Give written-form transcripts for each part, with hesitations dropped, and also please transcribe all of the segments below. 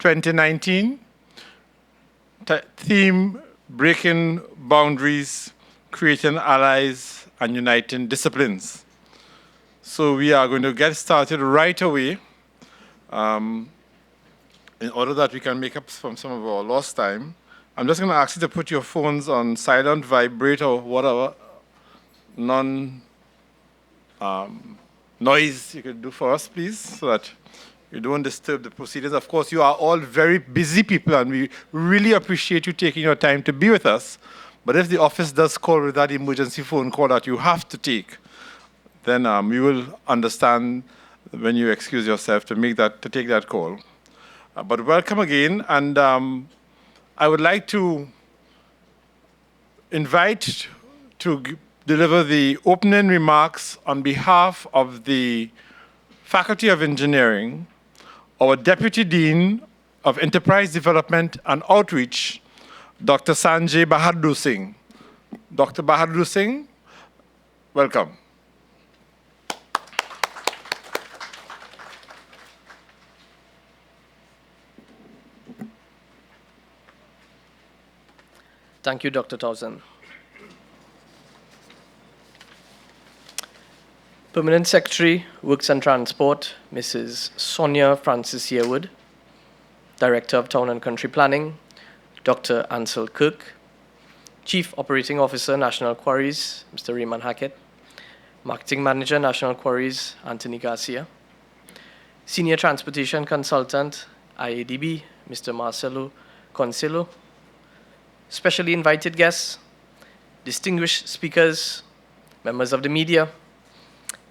2019. Theme, Breaking Boundaries, Creating Allies, and Uniting Disciplines. So we are going to get started right away in order that we can make up from some of our lost time. I'm just going to ask you to put your phones on silent, vibrate, or whatever noise you could do for us, please, so that you don't disturb the proceedings. Of course, you are all very busy people, and we really appreciate you taking your time to be with us. But if the office does call with that emergency phone call that you have to take, then we will understand when you excuse yourself to take that call. But welcome again, and I would like to invite to deliver the opening remarks on behalf of the Faculty of Engineering, our Deputy Dean of Enterprise Development and Outreach, Dr. Sanjay Bahadur Singh. Dr. Bahadur Singh, welcome. Thank you, Dr. Townsend. Permanent Secretary, Works and Transport, Mrs. Sonia Francis Yearwood. Director of Town and Country Planning, Dr. Ansel Kirk. Chief Operating Officer, National Quarries, Mr. Raymond Hackett. Marketing Manager, National Quarries, Anthony Garcia. Senior Transportation Consultant, IADB, Mr. Marcelo Concelo. Specially invited guests, distinguished speakers, members of the media,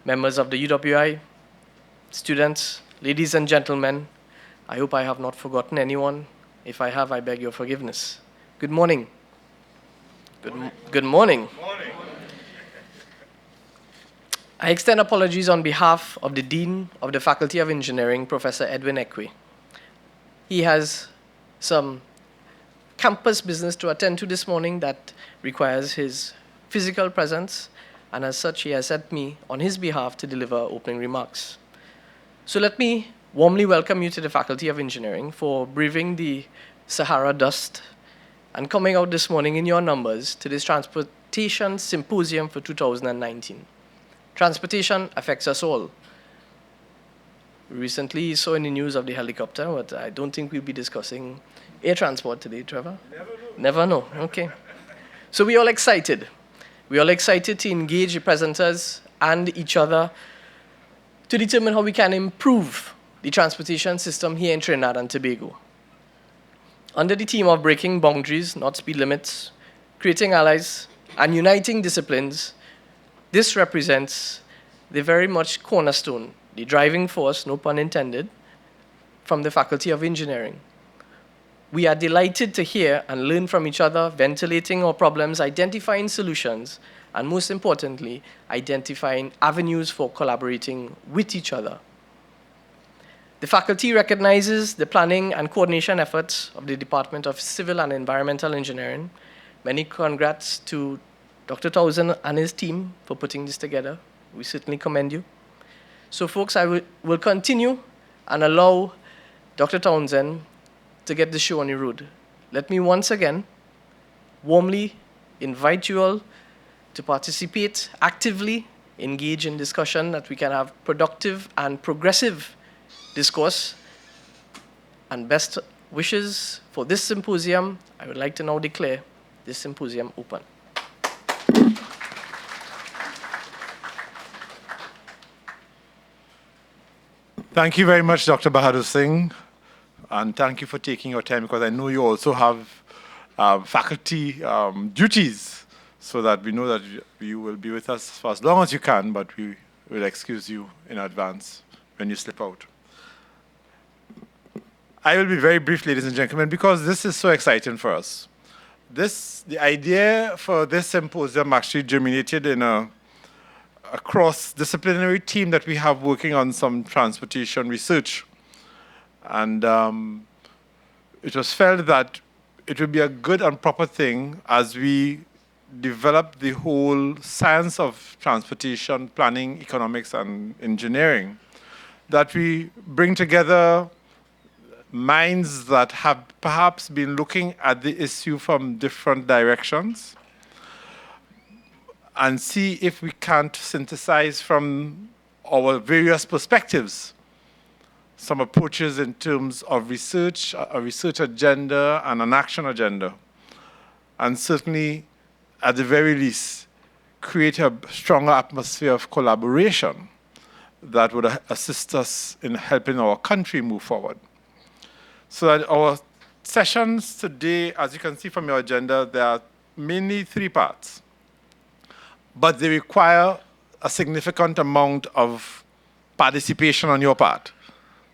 members of the UWI, students, ladies and gentlemen, I hope I have not forgotten anyone. If I have, I beg your forgiveness. Good morning. Good morning. I extend apologies on behalf of the Dean of the Faculty of Engineering, Professor Edwin Ekwe. He has some campus business to attend to this morning that requires his physical presence, and as such, he has sent me on his behalf to deliver opening remarks. So let me warmly welcome you to the Faculty of Engineering for braving the Sahara dust and coming out this morning in your numbers to this Transportation Symposium for 2019. Transportation affects us all. We recently saw in the news of the helicopter, but I don't think we'll be discussing air transport today, Trevor? Never know. Okay. So we're all excited. We're all excited to engage the presenters and each other to determine how we can improve the transportation system here in Trinidad and Tobago. Under the theme of breaking boundaries, not speed limits, creating allies, and uniting disciplines, this represents the very much cornerstone, the driving force, no pun intended, from the Faculty of Engineering. We are delighted to hear and learn from each other, ventilating our problems, identifying solutions, and most importantly, identifying avenues for collaborating with each other. The faculty recognizes the planning and coordination efforts of the Department of Civil and Environmental Engineering. Many congrats to Dr. Townsend and his team for putting this together. We certainly commend you. So folks, I will continue and allow Dr. Townsend to get the show on the road. Let me once again warmly invite you all to participate actively, engage in discussion, that we can have productive and progressive discourse. And best wishes for this symposium. I would like to now declare this symposium open. Thank you very much, Dr. Bahadur Singh. And thank you for taking your time, because I know you also have faculty duties, so that we know that you will be with us for as long as you can, but we will excuse you in advance when you slip out. I will be very brief, ladies and gentlemen, because this is so exciting for us. The idea for this symposium actually germinated in a cross-disciplinary team that we have working on some transportation research. And it was felt that it would be a good and proper thing as we develop the whole science of transportation, planning, economics, and engineering, that we bring together minds that have perhaps been looking at the issue from different directions and see if we can't synthesize from our various perspectives some approaches in terms of research, a research agenda and an action agenda. And certainly, at the very least, create a stronger atmosphere of collaboration that would assist us in helping our country move forward. So that our sessions today, as you can see from your agenda, there are mainly 3 parts, but they require a significant amount of participation on your part.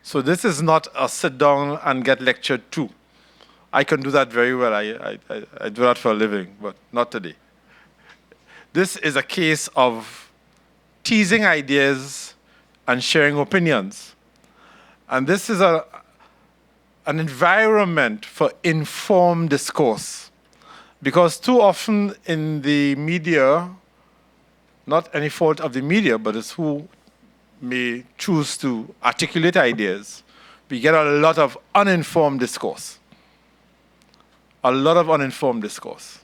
So this is not a sit down and get lectured to. I can do that very well. I do that for a living, but not today. This is a case of teasing ideas and sharing opinions. And this is an environment for informed discourse. Because too often in the media, not any fault of the media, but it's who may choose to articulate ideas, we get a lot of uninformed discourse. A lot of uninformed discourse.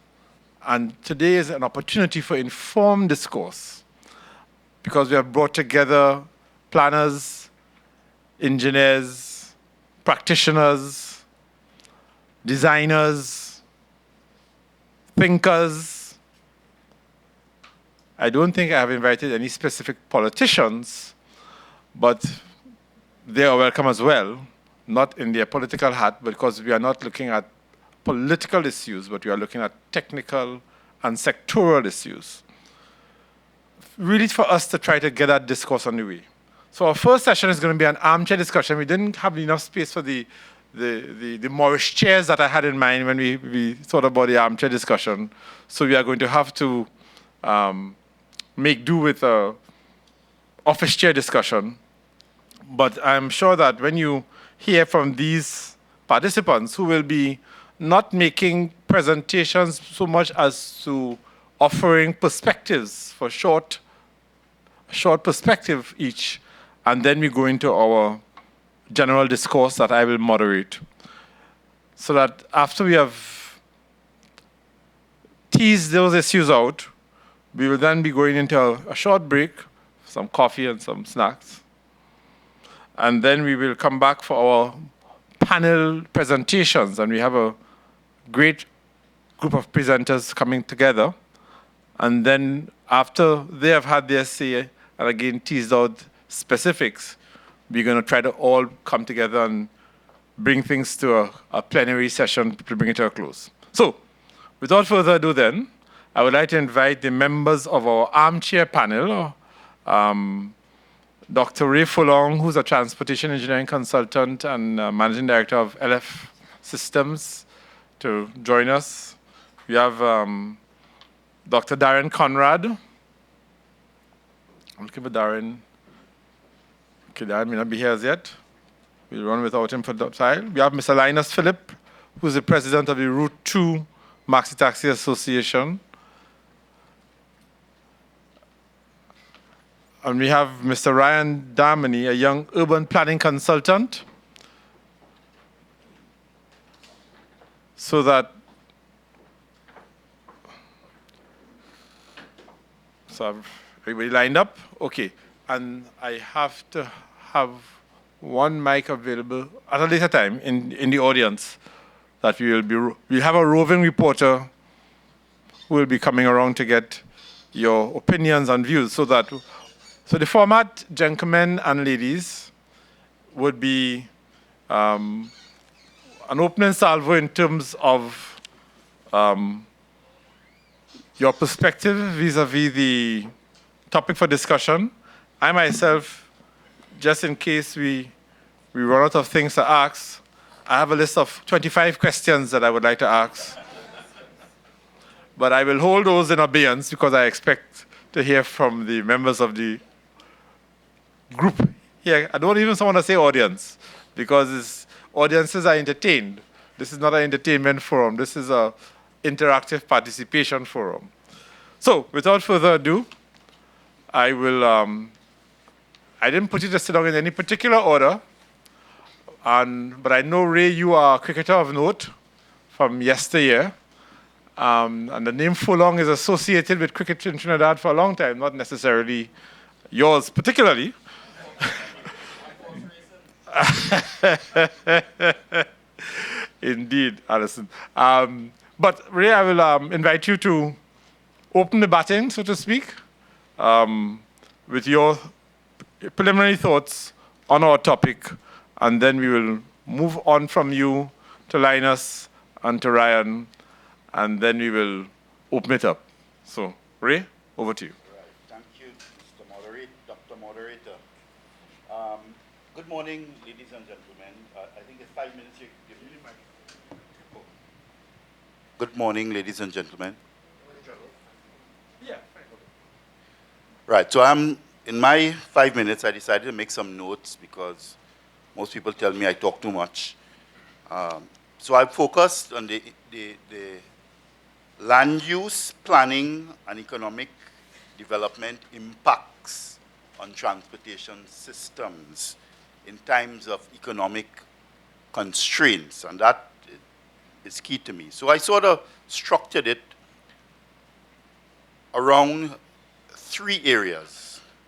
And today is an opportunity for informed discourse because we have brought together planners, engineers, practitioners, designers, thinkers. I don't think I have invited any specific politicians, but they are welcome as well, not in their political hat, because we are not looking at political issues, but we are looking at technical and sectoral issues. Really for us to try to get that discourse on the way. So our first session is going to be an armchair discussion. We didn't have enough space for the Morris chairs that I had in mind when we thought about the armchair discussion. So we are going to have to make do with a office chair discussion. But I'm sure that when you hear from these participants who will be not making presentations so much as to offering perspectives for short perspective each, and then we go into our general discourse that I will moderate. So that after we have teased those issues out, we will then be going into a short break, some coffee and some snacks. And then we will come back for our panel presentations, and we have a great group of presenters coming together. And then after they have had their say and again teased out specifics, we're going to try to all come together and bring things to a plenary session to bring it to a close. So, without further ado then, I would like to invite the members of our armchair panel, Dr. Ray Furlonge, who's a transportation engineering consultant and managing director of LF Systems, to join us. We have Dr. Darren Conrad. I'm looking for Darren. Okay, Darren may not be here as yet. We'll run without him for the while. We have Mr. Linus Phillips, who's the president of the Route 2 Maxi Taxi Association. And we have Mr. Ryan Darmanie, a young urban planning consultant. So that, everybody lined up? Okay. And I have to have one mic available at a later time in the audience that we'll have a roving reporter who will be coming around to get your opinions and views so the format, gentlemen and ladies, would be an opening salvo in terms of your perspective vis-a-vis the topic for discussion. I myself, just in case we run out of things to ask, I have a list of 25 questions that I would like to ask. But I will hold those in abeyance because I expect to hear from the members of the group here. I don't even want to say audience because audiences are entertained. This is not an entertainment forum. This is an interactive participation forum. So without further ado, I will, I didn't put it to sit down in any particular order, But I know, Ray, you are a cricketer of note from yesteryear. And the name Furlonge is associated with cricket in Trinidad for a long time, not necessarily yours particularly. Indeed, Alison. But Ray, I will invite you to open the batting, so to speak, with your preliminary thoughts on our topic, and then we will move on from you to Linus and to Ryan, and then we will open it up. So, Ray, over to you. Right. Thank you, Mr. Dr. Moderator. Good morning, ladies and gentlemen. I think it's 5 minutes. You give me the microphone. Oh. Good morning, ladies and gentlemen. Yeah. Right. So in my 5 minutes, I decided to make some notes because most people tell me I talk too much. So I focused on the land use, planning, and economic development impacts on transportation systems in times of economic constraints, and that is key to me. So I sort of structured it around 3 areas.